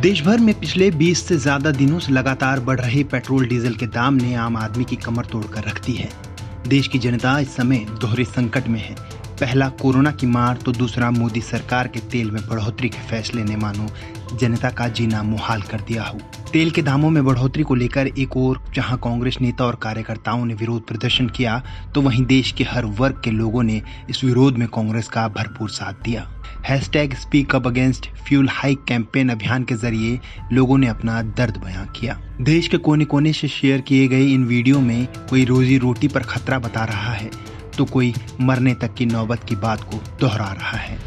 देश भर में पिछले 20 से ज्यादा दिनों से लगातार बढ़ रहे पेट्रोल डीजल के दाम ने आम आदमी की कमर तोड़कर रख दी है। देश की जनता इस समय दोहरे संकट में है। पहला कोरोना की मार तो दूसरा मोदी सरकार के तेल में बढ़ोतरी के फैसले ने मानो जनता का जीना मुहाल कर दिया हो। तेल के दामों में बढ़ोतरी को लेकर एक ओर जहां कांग्रेस नेता और कार्यकर्ताओं ने विरोध प्रदर्शन किया, तो वहीं देश के हर वर्ग के लोगों ने इस विरोध में कांग्रेस का भरपूर साथ दिया। #Speak up against fuel hike campaign अभियान के जरिए लोगों ने अपना दर्द बयां किया। देश के कोने कोने से शेयर किए गए इन वीडियो में कोई रोजी रोटी पर खतरा बता रहा है, तो कोई मरने तक की नौबत की बात को दोहरा रहा है।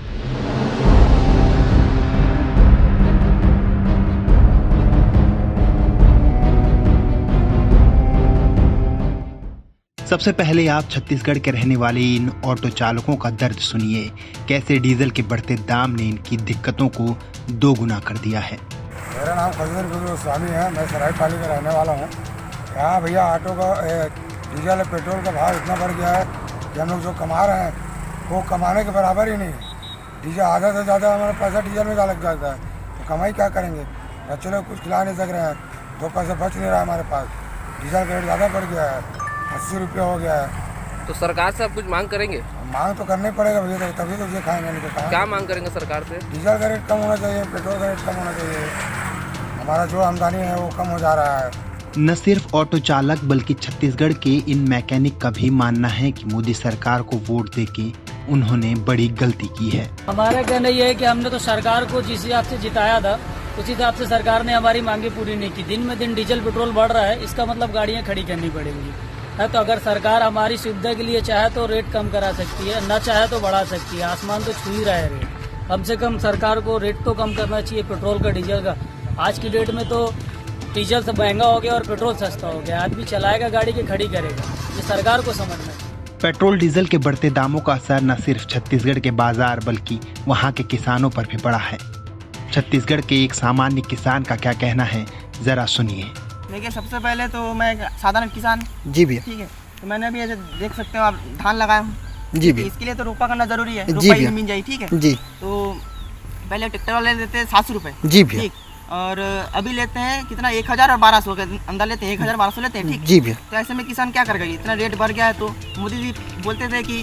सबसे पहले आप छत्तीसगढ़ के रहने वाले इन ऑटो चालकों का दर्द सुनिए, कैसे डीजल के बढ़ते दाम ने इनकी दिक्कतों को दोगुना कर दिया है। मेरा नाम खजूर गोस्वामी है, मैं सरायपाली का रहने वाला हूँ। यहाँ भैया ऑटो का डीजल पेट्रोल का भाव इतना बढ़ गया है कि हम लोग जो कमा रहे हैं वो कमाने के बराबर ही नहीं है। डीजल आधा से ज़्यादा हमारा पैसा डीजल में लग जाता है, तो कमाई क्या करेंगे? बच्चों लोग कुछ खिला नहीं सक रहे हैं, 2 पैसे बच नहीं रहा हमारे पास। डीजल का रेट ज़्यादा बढ़ गया है, 80 रुपये हो गया है। तो सरकार से आप कुछ मांग करेंगे? मांग तो करना ही पड़ेगा भैया, तभी तो ये खाएंगे, नहीं तो खाएंगे। क्या मांग करेंगे सरकार से? डीजल का रेट कम होना चाहिए, पेट्रोल का रेट कम होना चाहिए। हमारा जो आमदनी है वो कम हो जा रहा है। न सिर्फ ऑटो चालक बल्कि छत्तीसगढ़ के इन मैकेनिक का भी मानना है कि मोदी सरकार को वोट देके उन्होंने बड़ी गलती की है। हमारा कहना यह है कि हमने तो सरकार को जिस हिसाब से जिताया था उस हिसाब से सरकार ने हमारी मांगे पूरी नहीं की। दिन में दिन डीजल पेट्रोल बढ़ रहा है, इसका मतलब गाड़ियां खड़ी करनी पड़ेंगी है। तो अगर सरकार हमारी सुविधा के लिए चाहे तो रेट कम करा सकती है, न चाहे तो बढ़ा सकती है। आसमान तो छू ही रहा है रेट। कम से कम सरकार को रेट तो कम करना चाहिए पेट्रोल का, डीजल का। आज की डेट में तो डीजल से महंगा हो गया और पेट्रोल सस्ता हो गया। आदमी चलाएगा गाड़ी की खड़ी करेगा, ये सरकार को समझना है। पेट्रोल डीजल के बढ़ते दामों का असर न सिर्फ छत्तीसगढ़ के बाजार बल्कि वहां के किसानों पर भी पड़ा है। छत्तीसगढ़ के एक सामान्य किसान का क्या कहना है, जरा सुनिए। देखिए, सबसे पहले तो मैं एक साधारण किसान जी भैया, ठीक है। तो मैंने अभी ऐसे देख सकते हो आप धान लगाया हूँ जी भैया। इसके लिए तो रोपा करना जरूरी है, जी रोपा भैया मिल जाए, ठीक है जी। तो पहले ट्रैक्टर वाले लेते हैं 700 रुपये जी भैया, ठीक, और अभी लेते हैं कितना 1000 और 1200 के अंदर लेते हैं, 1000-1200 लेते हैं, ठीक जी भैया। तो ऐसे में किसान क्या करेगा? इतना रेट बढ़ गया है। तो मोदी जी बोलते थे कि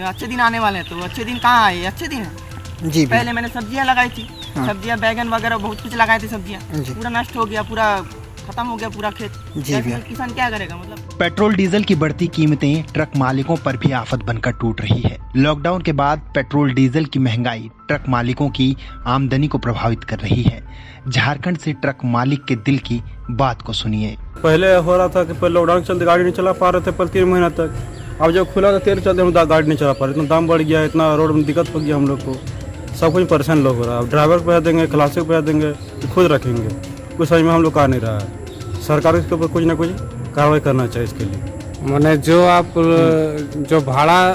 अच्छे दिन आने वाले हैं, तो अच्छे दिन कहाँ आए? अच्छे दिन है जी। पहले मैंने सब्जियां लगाई थी, सब्जियां बैगन वगैरह बहुत कुछ लगाए थे, सब्जियां पूरा नष्ट हो गया, पूरा खत्म हो गया पूरा खेत। जी भैया। किसान क्या करेगा? मतलब पेट्रोल डीजल की बढ़ती कीमतें ट्रक मालिकों पर भी आफत बनकर टूट रही है। लॉकडाउन के बाद पेट्रोल डीजल की महंगाई ट्रक मालिकों की आमदनी को प्रभावित कर रही है। झारखंड से ट्रक मालिक के दिल की बात को सुनिए। पहले हो रहा था कि पहले लॉकडाउन चलते गाड़ी नहीं चला पा रहे थे पर 3 महीना तक। अब जब खुला था तेल चलते हम गाड़ी नहीं चला पा रहे, इतना दाम बढ़ गया, इतना रोड में दिक्कत हो गया हम लोग को, सब कुछ परेशान लोग हो रहा है। अब ड्राइवर को पैसा देंगे, खलासी को पैसा देंगे, खुद रखेंगे, कुछ समझ में हम लोग आ नहीं रहा है। सरकार इसके ऊपर कुछ ना कुछ कार्रवाई करना चाहिए इसके लिए। मैंने जो आप जो भाड़ा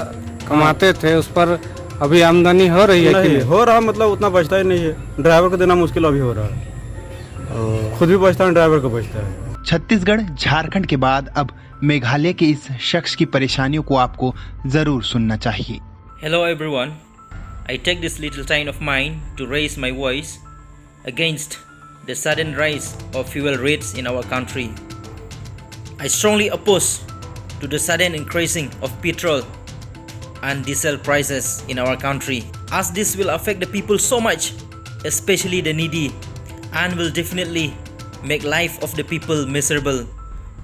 कमाते थे उस पर अभी आमदनी हो रही है कि हो रहा, मतलब उतना बचता ही नहीं है। ड्राइवर को देना मुश्किल अभी हो रहा है, खुद भी बचता है, ड्राइवर को बचता है। छत्तीसगढ़ झारखंड के बाद अब मेघालय के इस शख्स की परेशानियों को आपको जरूर सुनना चाहिए। Hello everyone, I take this little time of mine to raise my voice against the sudden rise of fuel rates in our country. I strongly oppose to the sudden increasing of petrol and diesel prices in our country, as this will affect the people so much, especially the needy, and will definitely make life of the people miserable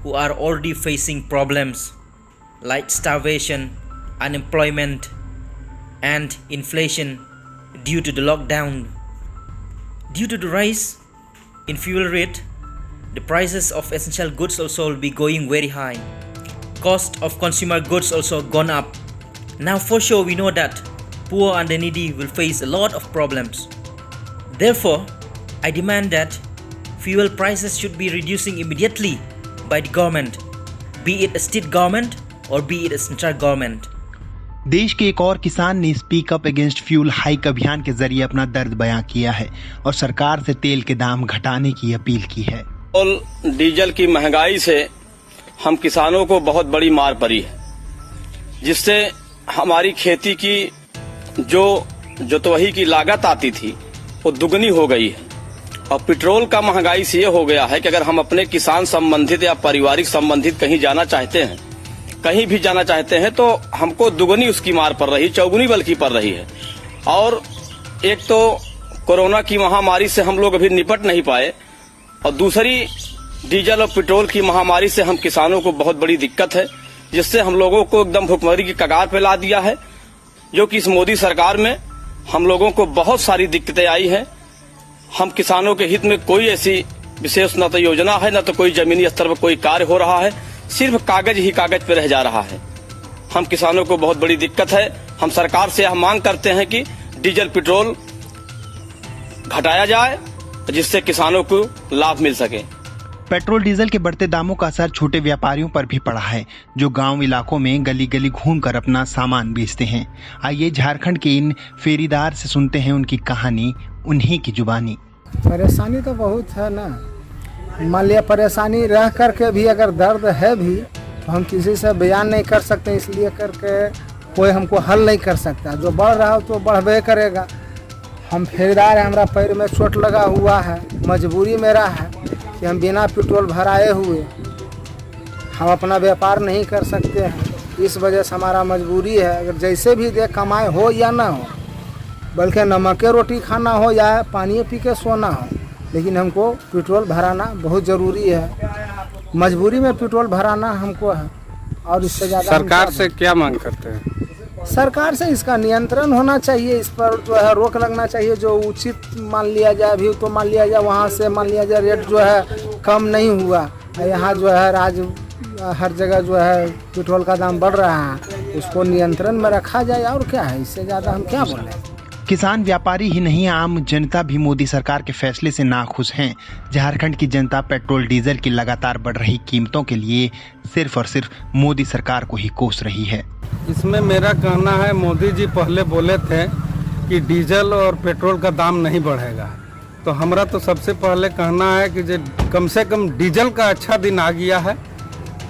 who are already facing problems like starvation, unemployment and inflation due to the lockdown. Due to the rise in fuel rate, the prices of essential goods also will be going very high. Cost of consumer goods also gone up. Now for sure we know that poor and the needy will face a lot of problems. Therefore, I demand that fuel prices should be reducing immediately by the government, be it a state government or be it a central government. देश के एक और किसान ने speak up against fuel hike अभियान के जरिए अपना दर्द बयां किया है और सरकार से तेल के दाम घटाने की अपील की है। पेट्रोल डीजल की महंगाई से हम किसानों को बहुत बड़ी मार पड़ी है, जिससे हमारी खेती की जो जोतवही की लागत आती थी वो दुगनी हो गई है और पेट्रोल का महंगाई से ये हो गया है कि अगर हम अपने किसान संबंधित या पारिवारिक संबंधित कहीं जाना चाहते हैं, कहीं भी जाना चाहते हैं, तो हमको दुगनी उसकी मार पड़ रही, चौगुनी बल्कि पड़ रही है। और एक तो कोरोना की महामारी से हम लोग अभी निपट नहीं पाए, और दूसरी डीजल और पेट्रोल की महामारी से हम किसानों को बहुत बड़ी दिक्कत है, जिससे हम लोगों को एकदम भुखमरी की कगार पे ला दिया है। जो कि इस मोदी सरकार में हम लोगों को बहुत सारी दिक्कतें आई हैं। हम किसानों के हित में कोई ऐसी विशेष न तो योजना है, न तो कोई जमीनी स्तर पर कोई कार्य हो रहा है, सिर्फ कागज ही कागज पे रह जा रहा है। हम किसानों को बहुत बड़ी दिक्कत है। हम सरकार से यह मांग करते हैं कि डीजल पेट्रोल घटाया जाए, जिससे किसानों को लाभ मिल सके। पेट्रोल डीजल के बढ़ते दामों का असर छोटे व्यापारियों पर भी पड़ा है, जो गांव इलाकों में गली गली घूमकर अपना सामान बेचते हैं। आइए झारखंड के इन फेरीदार से सुनते हैं उनकी कहानी, उन्हीं की जुबानी। परेशानी तो बहुत है ना। मान लिया परेशानी रह करके भी अगर दर्द है भी तो हम किसी से बयान नहीं कर सकते, इसलिए करके कोई हमको हल नहीं कर सकता। जो बढ़ रहा हो तो बढ़बे करेगा। हम फेरीदार हैं, हमारा पैर में चोट लगा हुआ है, मजबूरी मेरा है कि हम बिना पेट्रोल भराए हुए हम अपना व्यापार नहीं कर सकते हैं। इस वजह से हमारा मजबूरी है, अगर जैसे भी दे कमाए हो या ना हो, बल्कि नमक के रोटी खाना हो या पानी पी के सोना हो, लेकिन हमको पेट्रोल भराना बहुत ज़रूरी है। मजबूरी में पेट्रोल भराना हमको है। और इससे ज़्यादा सरकार से क्या मांग करते हैं? सरकार से इसका नियंत्रण होना चाहिए, इस पर जो है रोक लगना चाहिए। जो उचित मान लिया जाए अभी तो मान लिया जाए, वहाँ से मान लिया जाए रेट जो है कम नहीं हुआ, यहाँ जो है हर जगह जो है पेट्रोल का दाम बढ़ रहा है, उसको नियंत्रण में रखा जाए। और क्या है, इससे ज़्यादा हम क्या बोलें। किसान व्यापारी ही नहीं, आम जनता भी मोदी सरकार के फैसले से नाखुश हैं। झारखंड की जनता पेट्रोल डीजल की लगातार बढ़ रही कीमतों के लिए सिर्फ और सिर्फ मोदी सरकार को ही कोस रही है। इसमें मेरा कहना है, मोदी जी पहले बोले थे कि डीजल और पेट्रोल का दाम नहीं बढ़ेगा, तो हमारा तो सबसे पहले कहना है कि कम से कम डीजल का अच्छा दिन आ गया है।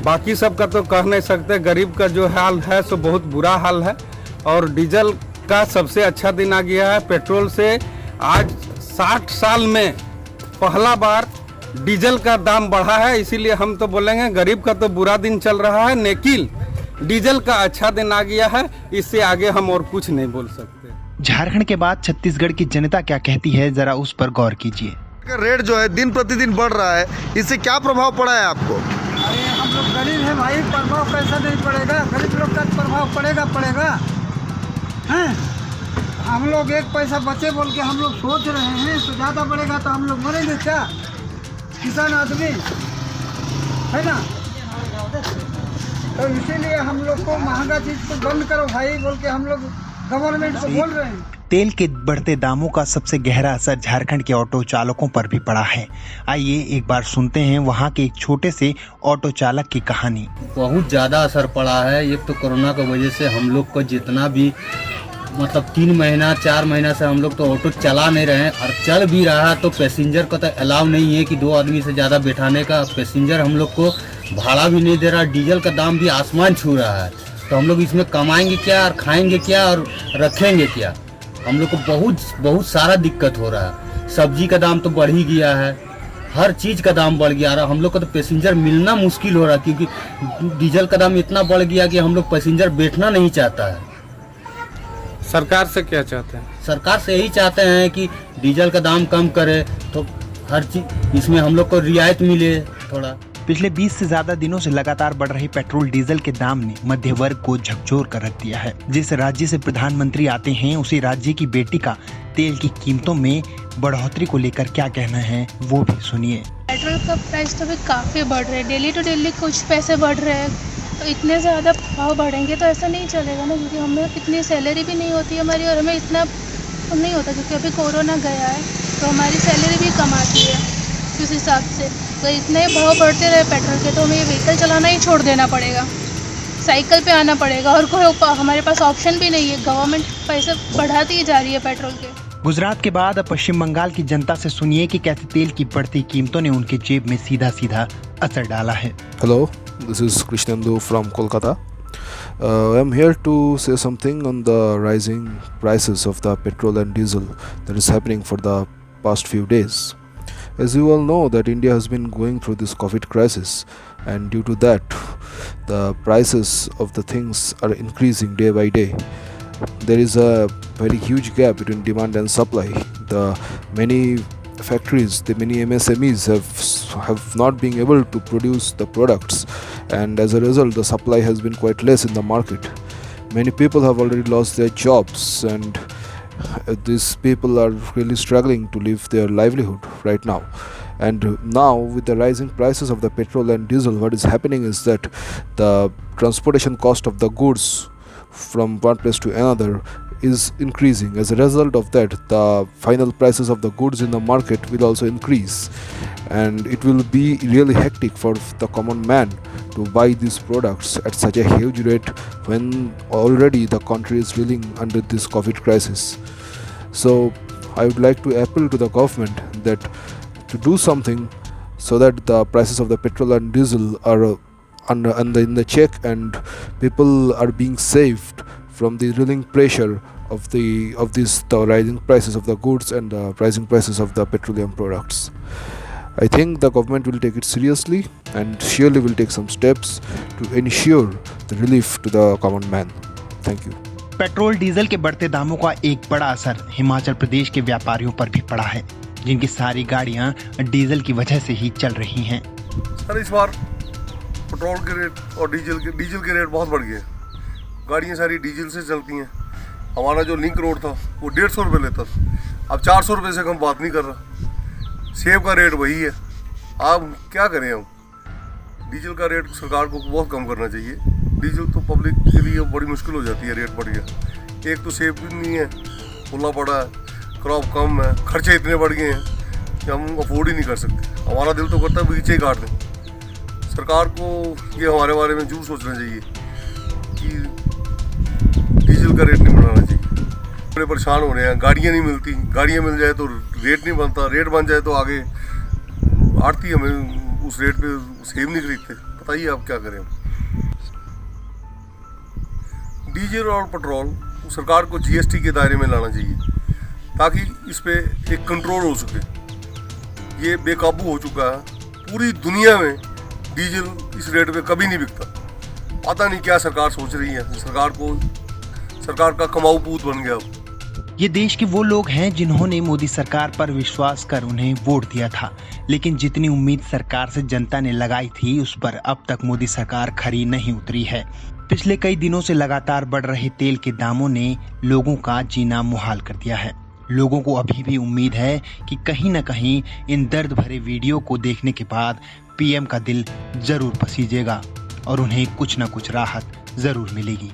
बाकी सब का तो कह नहीं सकते, गरीब का जो हाल है सो बहुत बुरा हाल है, और डीजल का सबसे अच्छा दिन आ गया है। पेट्रोल से आज 60 साल में पहला बार डीजल का दाम बढ़ा है, इसीलिए हम तो बोलेंगे गरीब का तो बुरा दिन चल रहा है, लेकिन डीजल का अच्छा दिन आ गया है। इससे आगे हम और कुछ नहीं बोल सकते। झारखंड के बाद छत्तीसगढ़ की जनता क्या कहती है, जरा उस पर गौर कीजिए। रेट जो है दिन प्रतिदिन बढ़ रहा है, इससे क्या प्रभाव पड़ा है आपको? अरे हम लोग गरीब हैं भाई, प्रभाव कैसा नहीं पड़ेगा? गरीब लोग का प्रभाव पड़ेगा हैं। हम लोग एक पैसा बचे बोल के हम लोग सोच रहे हैं, तो ज़्यादा बढ़ेगा तो हम लोग मरेंगे क्या? किसान आदमी है ना, तो इसीलिए हम लोग को महंगा चीज़ को बंद करो भाई बोल के हम लोग गवर्नमेंट को बोल रहे हैं। तेल के बढ़ते दामों का सबसे गहरा असर झारखंड के ऑटो चालकों पर भी पड़ा है। आइए एक बार सुनते हैं वहां के एक छोटे से ऑटो चालक की कहानी। बहुत ज़्यादा असर पड़ा है। एक तो कोरोना की वजह से हम लोग को जितना भी मतलब 3 महीना 4 महीना से हम लोग तो ऑटो चला नहीं रहे हैं, और चल भी रहा तो पैसेंजर को तो अलाउ नहीं है कि 2 आदमी से ज़्यादा बैठाने का। पैसेंजर हम लोग को भाड़ा भी नहीं दे रहा, डीजल का दाम भी आसमान छू रहा है, तो हम लोग इसमें कमाएंगे क्या और खाएंगे क्या और रखेंगे क्या? हम लोग को बहुत सारा दिक्कत हो रहा है। सब्जी का दाम तो बढ़ ही गया है, हर चीज़ का दाम बढ़ गया, और हम लोग को तो पैसेंजर मिलना मुश्किल हो रहा है, क्योंकि डीजल का दाम इतना बढ़ गया कि हम लोग पैसेंजर बैठना नहीं चाहता है। सरकार से क्या चाहते हैं? सरकार से यही चाहते हैं कि डीजल का दाम कम करे, तो हर चीज़ इसमें हम लोग को रियायत मिले थोड़ा। पिछले 20 से ज्यादा दिनों से लगातार बढ़ रही पेट्रोल डीजल के दाम ने मध्य वर्ग को झकझोर कर रख दिया है। जिस राज्य से प्रधानमंत्री आते हैं, उसी राज्य की बेटी का तेल की कीमतों में बढ़ोतरी को लेकर क्या कहना है, वो भी सुनिए। पेट्रोल का प्राइस तो भी काफ़ी बढ़ रहा है, डेली टू डेली कुछ पैसे बढ़ रहे हैं, तो इतने ज़्यादा भाव बढ़ेंगे तो ऐसा नहीं चलेगा ना, क्योंकि हमें इतनी सैलरी भी नहीं होती हमारी, और हमें इतना नहीं होता, क्योंकि अभी कोरोना गया है तो हमारी सैलरी भी कम आती है उस हिसाब से। तो इतने भाव बढ़ते रहे पेट्रोल के तो हमें ये व्हीकल चलाना ही छोड़ देना पड़ेगा, साइकिल पे आना पड़ेगा, और कोई हमारे पास ऑप्शन भी नहीं है। गवर्नमेंट पैसे बढ़ाती ही जा रही है पेट्रोल के। गुजरात के बाद अब पश्चिम बंगाल की जनता से सुनिए कि कैसे तेल की बढ़ती कीमतों ने उनके जेब में सीधा सीधा असर डाला है। Hello, this is Krishnendu from Kolkata. I'm here to say something on the rising prices of the petrol and diesel that is happening for the past few days. As you all know that India has been going through this COVID crisis, and due to that the prices of the things are increasing day by day. There is a very huge gap between demand and supply. The many factories, the many MSMEs have not been able to produce the products, and as a result the supply has been quite less in the market. Many people have already lost their jobs, and these people are really struggling to live their livelihood right now. And now with the rising prices of the petrol and diesel, what is happening is that the transportation cost of the goods from one place to another is increasing. As a result of that, the final prices of the goods in the market will also increase, and it will be really hectic for the common man to buy these products at such a huge rate when already the country is reeling under this COVID crisis. So I would like to appeal to the government that to do something so that the prices of the petrol and diesel are in the check, and people are being saved from the reeling pressure of the rising prices of the goods and the rising prices of the petroleum products. I think the government will take it seriously and surely will take some steps to ensure the relief to the common man. Thank you. Petrol diesel के बढ़ते दामों का एक बड़ा असर हिमाचल प्रदेश के व्यापारियों पर भी पड़ा है, जिनकी सारी गाड़ियां डीजल की वजह से ही चल रही हैं। सर इस बार पेट्रोल के रेट और डीजल के रेट बहुत बढ़ गए। गाड़ियां सारी डीजल से चलती हैं। हमारा जो लिंक रोड था वो 150 रुपये लेता था, अब 400 रुपये से कम बात नहीं कर रहा। सेब का रेट वही है, आप क्या करें हम? डीजल का रेट सरकार को बहुत कम करना चाहिए। डीजल तो पब्लिक के लिए बड़ी मुश्किल हो जाती है, रेट बढ़ गया। एक तो सेब भी नहीं है, खुला पड़ा है, क्रॉप कम है, खर्चे इतने बढ़ गए हैं कि हम अफोर्ड ही नहीं कर सकते। हमारा दिल तो करता है बगीचे ही काट दें। सरकार को ये हमारे बारे में जरूर सोचना चाहिए कि डीजल का रेट नहीं बढ़ाना चाहिए। बड़े परेशान हो रहे हैं, गाड़ियाँ नहीं मिलती, गाड़ियाँ मिल जाए तो रेट नहीं बनता, रेट बन जाए तो आगे आड़ती हमें उस रेट पे सेब नहीं खरीदते। बताइए आप क्या करें? डीजल और पेट्रोल सरकार को जीएसटी के दायरे में लाना चाहिए ताकि इस पे एक कंट्रोल हो सके। ये बेकाबू हो चुका है, पूरी दुनिया में डीजल इस रेट पे कभी नहीं बिकता। पता नहीं क्या सरकार सोच रही है, सरकार का कमाऊ पूत बन गया। ये देश के वो लोग हैं जिन्होंने मोदी सरकार पर विश्वास कर उन्हें वोट दिया था, लेकिन जितनी उम्मीद सरकार से जनता ने लगाई थी उस पर अब तक मोदी सरकार खरी नहीं उतरी है। पिछले कई दिनों से लगातार बढ़ रहे तेल के दामों ने लोगों का जीना मुहाल कर दिया है। लोगों को अभी भी उम्मीद है कि कहीं न कहीं इन दर्द भरे वीडियो को देखने के बाद पीएम का दिल जरूर पसीजेगा और उन्हें कुछ न कुछ राहत जरूर मिलेगी।